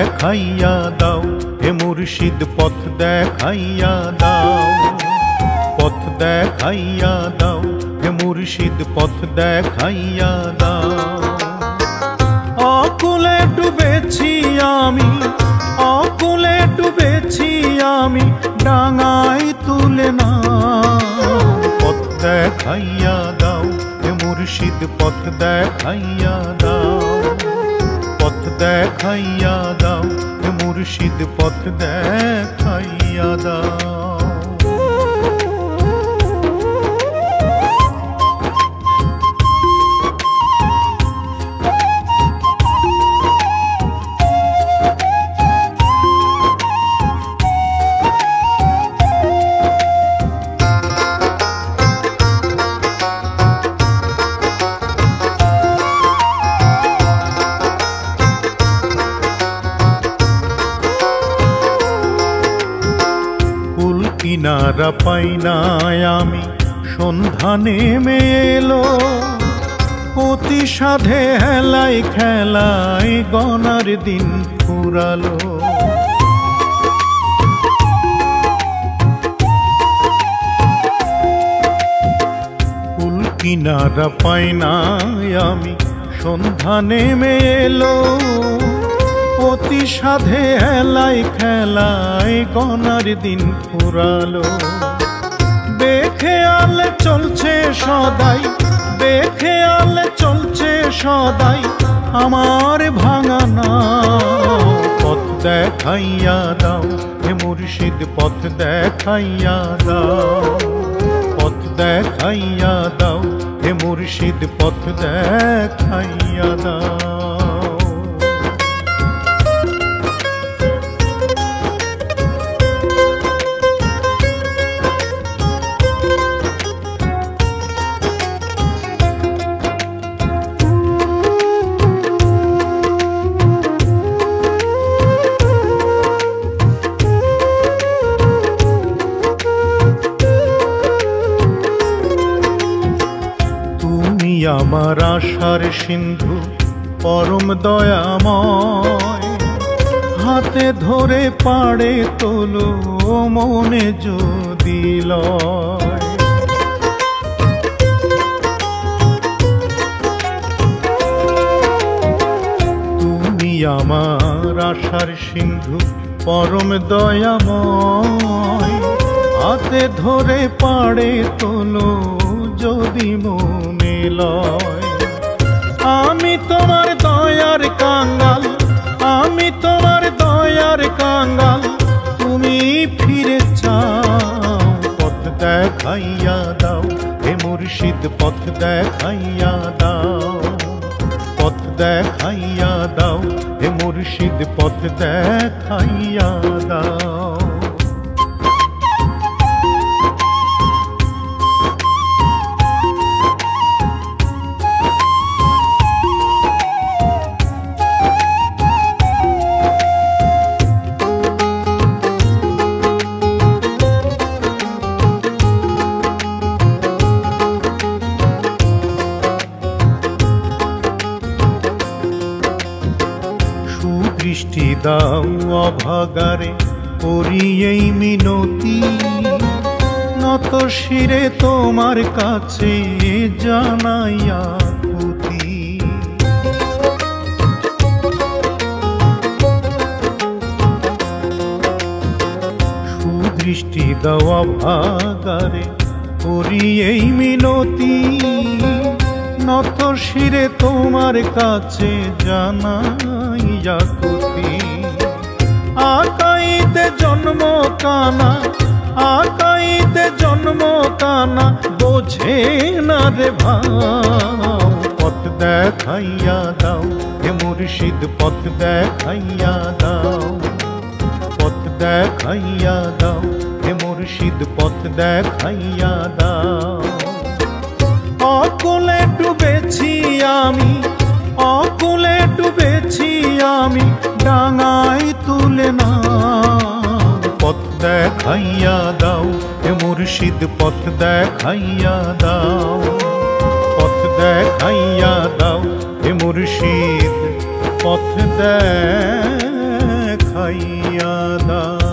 দেখাইয়া দাও হে মুর্শিদ পথ দেখাইয়া দাও, পথ দেখাইয়া দাও হে মুর্শিদ পথ দেখাইয়া দাও। অকুলে ডুবেছি আমি, অকুলে ডুবেছি আমি, ডাঙায় তুলে না পথ দেখাইয়া দাও হে মুর্শিদ পথ দেখাইয়া দাও, পথ দেখাইয়া দাও হে মুর্শিদ পথ দেখাইয়া দাও। কিনারা পাই নাই আমি সন্ধ্যা নেমে এলো, অতি সাধে হেলাই খেলাই গনার দিন ফুরালো। কুল কিনারা পাই নাই আমি সন্ধ্যা নেমে এলো, অতি সাধে হেলাই খেলাই গনার দিন ফুরালো। বেখেয়াল চলছে সদাই, বেখেয়াল চলছে সদাই আমার ভাঙা নাও, পথ দেখাইয়া দাও হে মুর্শিদ পথ দেখাইয়া দাও, পথ দেখাইয়া দাও হে মুর্শিদ পথ দেখাইয়া দাও। আমার আশার সিন্ধু পরম দয়াময়, হাতে ধরে পাড়ে তোলো মনে যদি লয়। তুমি আমার আশার সিন্ধু পরম দয়াময়, হাতে ধরে পাড়ে তোলো যদি মনে লয়। আমি তোমার দয়ার কাঙ্গাল, আমি তোমার দয়ার কাঙ্গাল, তুমি ফিরে চাও পথ দেখাইয়া দাও হে মুর্শিদ পথ দেখাইয়া দাও, পথ দেখাইয়া দাও হে মুর্শিদ পথ দেখাইয়া দাও। দৃষ্টি দাও অভাগারে করি এই মিনতি, নত শিরে তোমার কাছে জানাইয়া কুতি। সুদৃষ্টি দাও অভাগারে করি এই মিনতি, নত শিরে তোমার কাছে জানাইয়া কুতি। আকাইতে জন্ম কানা, আকাইতে জন্ম কানা, বোঝে না রে ভাও পথ দেখাইয়া দাও হে মুর্শিদ পথ দেখাইয়া দাও, পথ দেখাইয়া দাও হে মুর্শিদ পথ দেখাইয়া দাও। অকুলে ডুবেছি আমি, অকুলে ডুবেছি আমি, ডাঙায় তুলে না পথ দেখাইয়া দাও হে মুর্শিদ পথ দেখাইয়া দাও, পথ দেখাইয়া দাও হে মুর্শিদ পথ দেখাইয়া দেখাইয়া দাও।